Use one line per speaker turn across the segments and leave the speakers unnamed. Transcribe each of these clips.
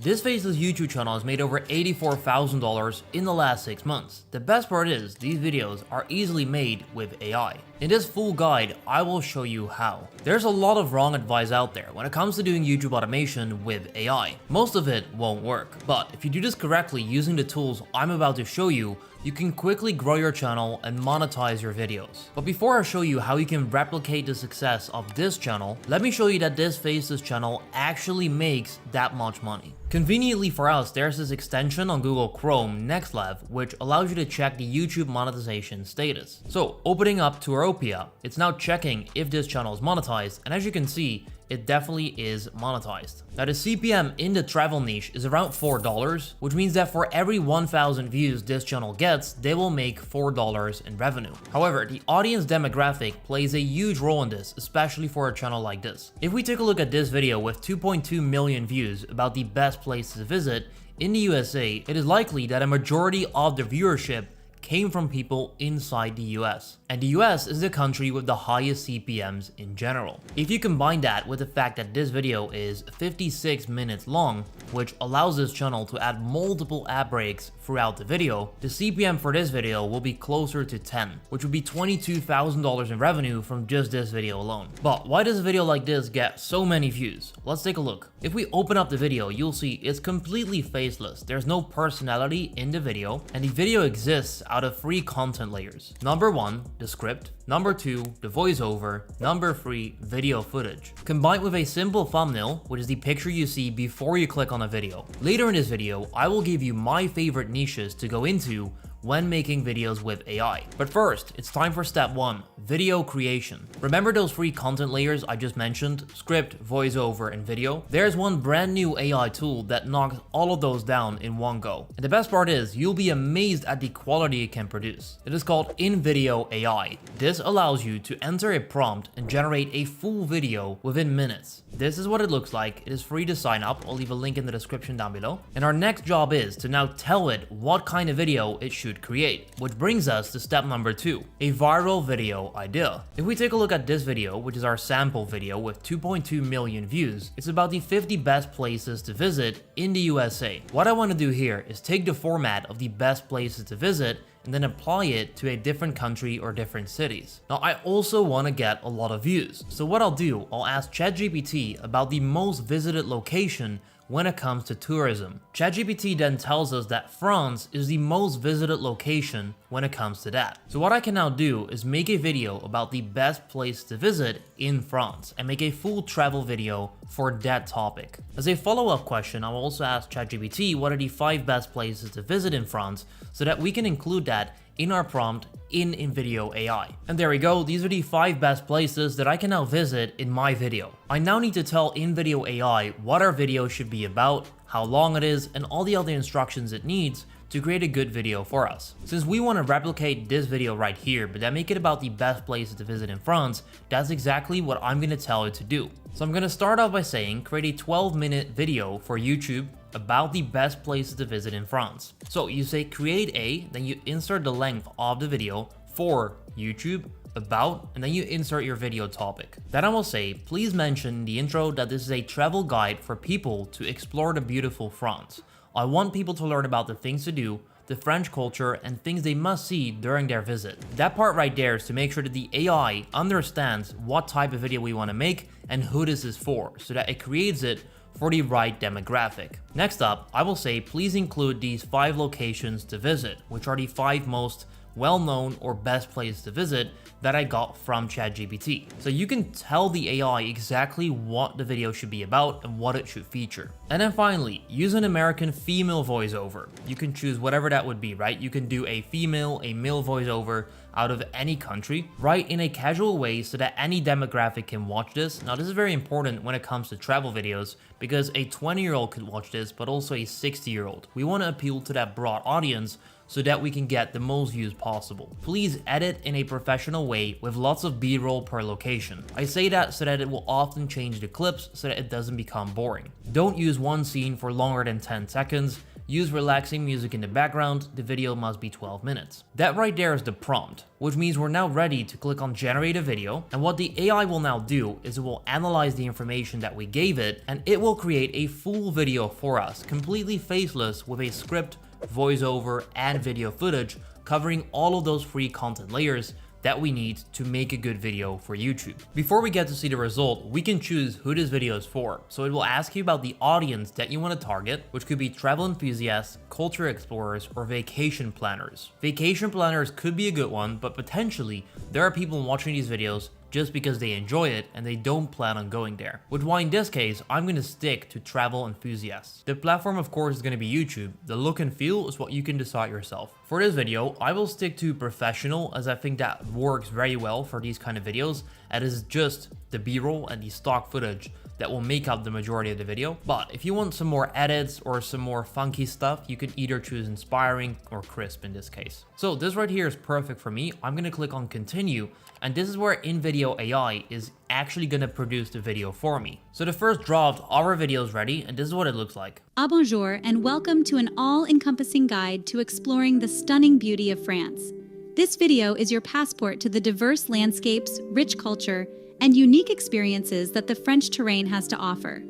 This Faceless YouTube channel has made over $84,000 in the last 6 months. The best part is, these videos are easily made with AI. In this full guide, I will show you how. There's a lot of wrong advice out there when it comes to doing YouTube automation with AI. Most of it won't work, but if you do this correctly using the tools I'm about to show you, you can quickly grow your channel and monetize your videos. But before I show you how you can replicate the success of this channel, let me show you that this Faceless channel actually makes that much money. Conveniently for us, there's this extension on Google Chrome, NextLev, which allows you to check the YouTube monetization status. So opening up Turopia, it's now checking if this channel is monetized, and as you can see, it definitely is monetized. Now the CPM in the travel niche is around $4, which means that for every 1,000 views this channel gets, they will make $4 in revenue. However, the audience demographic plays a huge role in this, especially for a channel like this. If we take a look at this video with 2.2 million views about the best places to visit in the USA, it is likely that a majority of the viewership came from people inside the US. And the US is the country with the highest CPMs in general. If you combine that with the fact that this video is 56 minutes long, which allows this channel to add multiple ad breaks throughout the video, the CPM for this video will be closer to 10, which would be $22,000 in revenue from just this video alone. But why does a video like this get so many views? Let's take a look. If we open up the video, you'll see it's completely faceless. There's no personality in the video, and the video exists out of 3 content layers. Number 1, the script. Number 2, the voiceover. Number 3, video footage. Combined with a simple thumbnail, which is the picture you see before you click on a video. Later in this video, I will give you my favorite niches to go into when making videos with AI. But first, it's time for step 1, video creation. Remember those 3 content layers I just mentioned? Script, voiceover, and video? There's one brand new AI tool that knocks all of those down in one go. And the best part is, you'll be amazed at the quality it can produce. It is called InVideo AI. This allows you to enter a prompt and generate a full video within minutes. This is what it looks like. It is free to sign up. I'll leave a link in the description down below. And our next job is to now tell it what kind of video it should create, which brings us to step number 2, a viral video idea. If we take a look at this video, which is our sample video with 2.2 million views, it's about the 50 best places to visit in the USA. What I want to do here is take the format of the best places to visit and then apply it to a different country or different cities. Now, I also want to get a lot of views. So what I'll do, I'll ask ChatGPT about the most visited location when it comes to tourism. ChatGPT then tells us that France is the most visited location when it comes to that. So what I can now do is make a video about the best place to visit in France and make a full travel video for that topic. As a follow-up question, I will also ask ChatGPT what are the 5 best places to visit in France so that we can include that in our prompt in InVideo AI. And there we go, these are the 5 best places that I can now visit in my video. I now need to tell InVideo AI what our video should be about, how long it is, and all the other instructions it needs to create a good video for us. Since we want to replicate this video right here, but then make it about the best places to visit in France, that's exactly what I'm going to tell it to do. So I'm going to start off by saying, create a 12-minute video for YouTube about the best places to visit in France. So you say create a, then you insert the length of the video for YouTube, about, and then you insert your video topic. Then I will say, please mention in the intro that this is a travel guide for people to explore the beautiful France. I want people to learn about the things to do, the French culture, and things they must see during their visit. That part right there is to make sure that the AI understands what type of video we want to make and who this is for, so that it creates it for the right demographic. Next up, I will say please include these 5 locations to visit, which are the 5 most well-known or best places to visit that I got from ChatGPT. So you can tell the AI exactly what the video should be about and what it should feature. And then finally, use an American female voiceover. You can choose whatever that would be, right? You can do a female, a male voiceover out of any country, write in a casual way so that any demographic can watch this. Now this is very important when it comes to travel videos because a 20-year-old could watch this, but also a 60-year-old. We want to appeal to that broad audience so that we can get the most views possible. Please edit in a professional way with lots of B-roll per location. I say that so that it will often change the clips so that it doesn't become boring. Don't use one scene for longer than 10 seconds. use relaxing music in the background, the video must be 12 minutes. That right there is the prompt, which means we're now ready to click on generate a video, and what the AI will now do is it will analyze the information that we gave it, and it will create a full video for us, completely faceless with a script, voiceover, and video footage covering all of those free content layers that we need to make a good video for YouTube. Before we get to see the result, we can choose who this video is for. So it will ask you about the audience that you want to target, which could be travel enthusiasts, culture explorers, or vacation planners. Vacation planners could be a good one, but potentially there are people watching these videos just because they enjoy it and they don't plan on going there. Which why in this case, I'm gonna stick to travel enthusiasts. The platform of course is gonna be YouTube. The look and feel is what you can decide yourself. For this video, I will stick to professional as I think that works very well for these kind of videos. And it's just the B-roll and the stock footage that will make up the majority of the video. But if you want some more edits or some more funky stuff, you can either choose inspiring or crisp in this case. So this right here is perfect for me. I'm gonna click on continue, and this is where InVideo AI is actually gonna produce the video for me. So the first draft of our video is ready, and this is what it looks like.
Bonjour, and welcome to an all-encompassing guide to exploring the stunning beauty of France. This video is your passport to the diverse landscapes, rich culture, and unique experiences that the French terrain has to offer.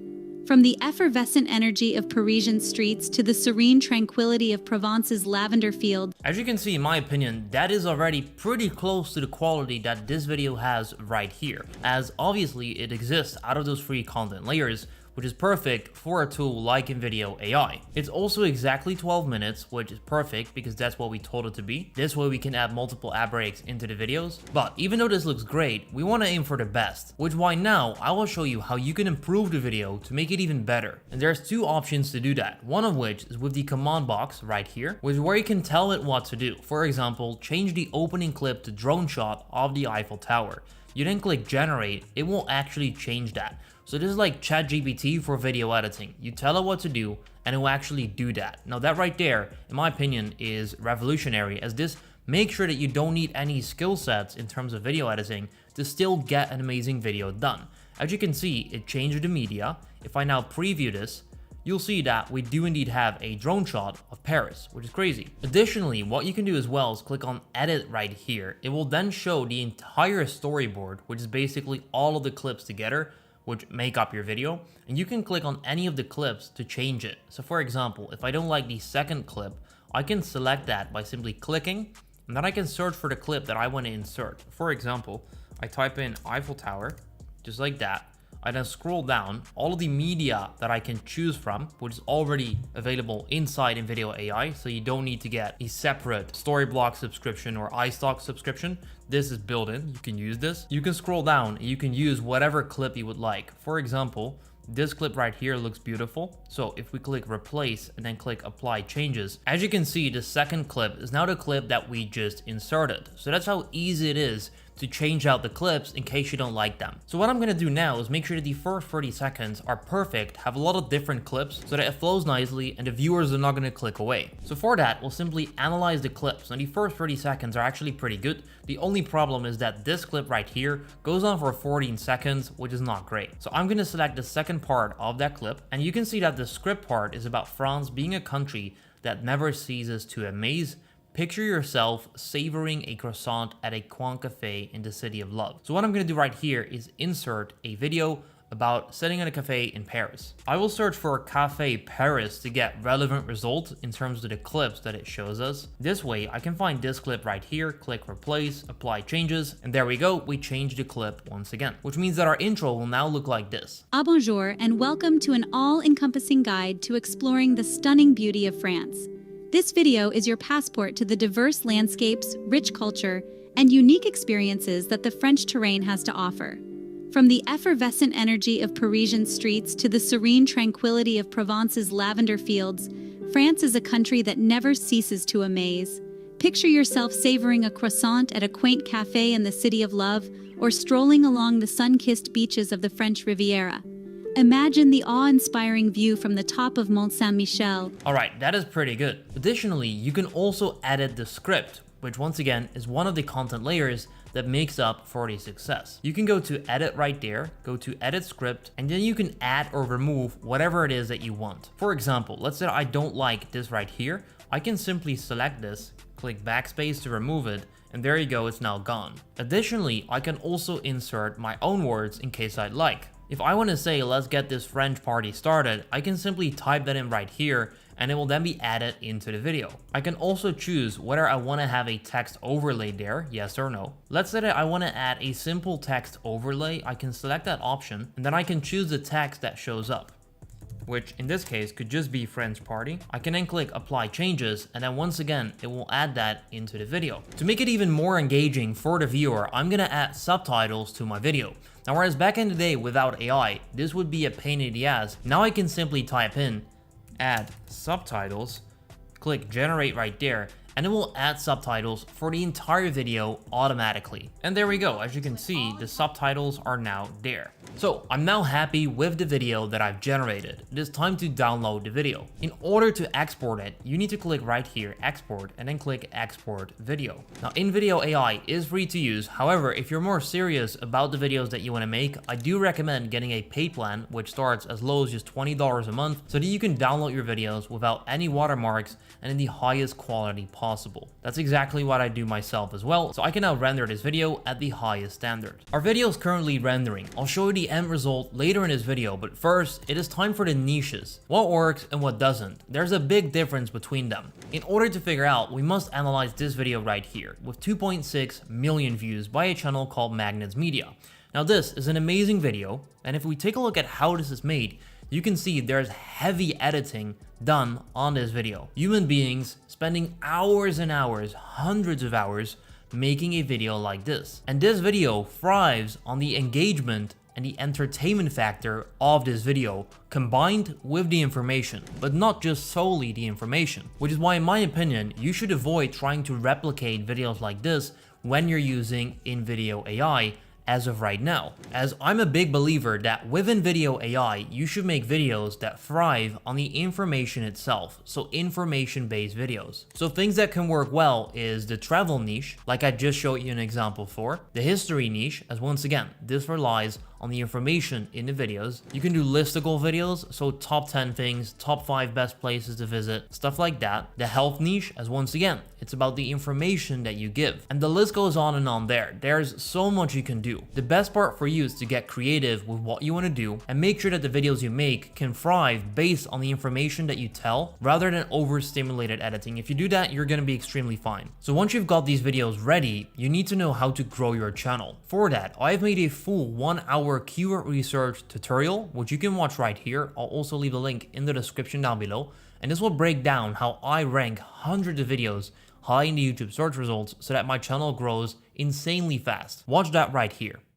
From the effervescent energy of Parisian streets to the serene tranquility of Provence's lavender field.
As you can see, in my opinion, that is already pretty close to the quality that this video has right here, as obviously it exists out of those free content layers, which is perfect for a tool like InVideo AI. It's also exactly 12 minutes, which is perfect because that's what we told it to be. This way we can add multiple ad breaks into the videos. But even though this looks great, we want to aim for the best, which why now I will show you how you can improve the video to make it even better. And there's two options to do that, one of which is with the command box right here, which is where you can tell it what to do. For example, change the opening clip to drone shot of the Eiffel Tower. You then click generate, it will actually change that. So this is like ChatGPT for video editing. You tell it what to do and it will actually do that. Now that right there, in my opinion, is revolutionary, as this makes sure that you don't need any skill sets in terms of video editing to still get an amazing video done. As you can see, it changed the media. If I now preview this, you'll see that we do indeed have a drone shot of Paris, which is crazy. Additionally, what you can do as well is click on edit right here. It will then show the entire storyboard, which is basically all of the clips together, which make up your video, and you can click on any of the clips to change it. So for example, if I don't like the second clip, I can select that by simply clicking, and then I can search for the clip that I want to insert. For example, I type in Eiffel Tower, just like that. I then scroll down, all of the media that I can choose from, which is already available inside InVideo AI, so you don't need to get a separate Storyblock subscription or iStock subscription. This is built in, you can use this. You can scroll down and you can use whatever clip you would like. For example, this clip right here looks beautiful. So if we click replace and then click apply changes, as you can see, the second clip is now the clip that we just inserted. So that's how easy it is to change out the clips in case you don't like them. So what I'm gonna do now is make sure that the first 30 seconds are perfect, have a lot of different clips so that it flows nicely and the viewers are not gonna click away. So for that, we'll simply analyze the clips. Now the first 30 seconds are actually pretty good. The only problem is that this clip right here goes on for 14 seconds, which is not great. So I'm gonna select the second part of that clip, and you can see that the script part is about France being a country that never ceases to amaze. Picture yourself savoring a croissant at a coin cafe in the city of love. So what I'm gonna do right here is insert a video about sitting at a cafe in Paris. I will search for Cafe Paris to get relevant results in terms of the clips that it shows us. This way I can find this clip right here, click replace, apply changes, and there we go, we changed the clip once again, which means that our intro will now look like this.
Bonjour, and welcome to an all-encompassing guide to exploring the stunning beauty of France. This video is your passport to the diverse landscapes, rich culture, and unique experiences that the French terrain has to offer. From the effervescent energy of Parisian streets to the serene tranquility of Provence's lavender fields, France is a country that never ceases to amaze. Picture yourself savoring a croissant at a quaint cafe in the city of love, or strolling along the sun-kissed beaches of the French Riviera. Imagine the awe-inspiring view from the top of Mont Saint-Michel.
Alright, that is pretty good. Additionally, you can also edit the script, which once again is one of the content layers that makes up for the success. You can go to edit right there, go to edit script, and then you can add or remove whatever it is that you want. For example, let's say I don't like this right here. I can simply select this, click backspace to remove it, and there you go, it's now gone. Additionally, I can also insert my own words in case I'd like. If I want to say, let's get this French party started, I can simply type that in right here, and it will then be added into the video. I can also choose whether I want to have a text overlay there, yes or no. Let's say that I want to add a simple text overlay. I can select that option, and then I can choose the text that shows up, which in this case could just be French party. I can then click apply changes, and then once again, it will add that into the video. To make it even more engaging for the viewer, I'm gonna add subtitles to my video. Now, whereas back in the day without AI, this would be a pain in the ass, now I can simply type in, add subtitles, click generate right there, and it will add subtitles for the entire video automatically. And there we go, as you can see, the subtitles are now there. So I'm now happy with the video that I've generated. It is time to download the video. In order to export it, you need to click right here, export, and then click export video. Now InVideo AI is free to use. However, if you're more serious about the videos that you want to make, I do recommend getting a paid plan, which starts as low as just $20 a month, so that you can download your videos without any watermarks and in the highest quality possible. That's exactly what I do myself as well, so I can now render this video at the highest standard. Our video is currently rendering. I'll show you the end result later in this video, but first, it is time for the niches. What works and what doesn't. There's a big difference between them. In order to figure out, we must analyze this video right here, with 2.6 million views by a channel called Magnets Media. Now this is an amazing video, and if we take a look at how this is made, you can see there's heavy editing done on this video. Human beings spending hours and hours, hundreds of hours, making a video like this. And this video thrives on the engagement and the entertainment factor of this video combined with the information, but not just solely the information, which is why in my opinion, you should avoid trying to replicate videos like this when you're using InVideo AI as of right now, as I'm a big believer that with InVideo AI, you should make videos that thrive on the information itself, so information-based videos. So things that can work well is the travel niche, like I just showed you an example for, the history niche, as once again, this relies on the information in the videos. You can do listicle videos, so top 10 things, top 5 best places to visit, stuff like that. The health niche, as once again, it's about the information that you give. And the list goes on and on there. There's so much you can do. The best part for you is to get creative with what you want to do and make sure that the videos you make can thrive based on the information that you tell rather than overstimulated editing. If you do that, you're going to be extremely fine. So once you've got these videos ready, you need to know how to grow your channel. For that, I've made a full 1-hour keyword research tutorial, which you can watch right here. I'll also leave a link in the description down below, and this will break down how I rank hundreds of videos high in the YouTube search results so that my channel grows insanely fast. Watch that right here.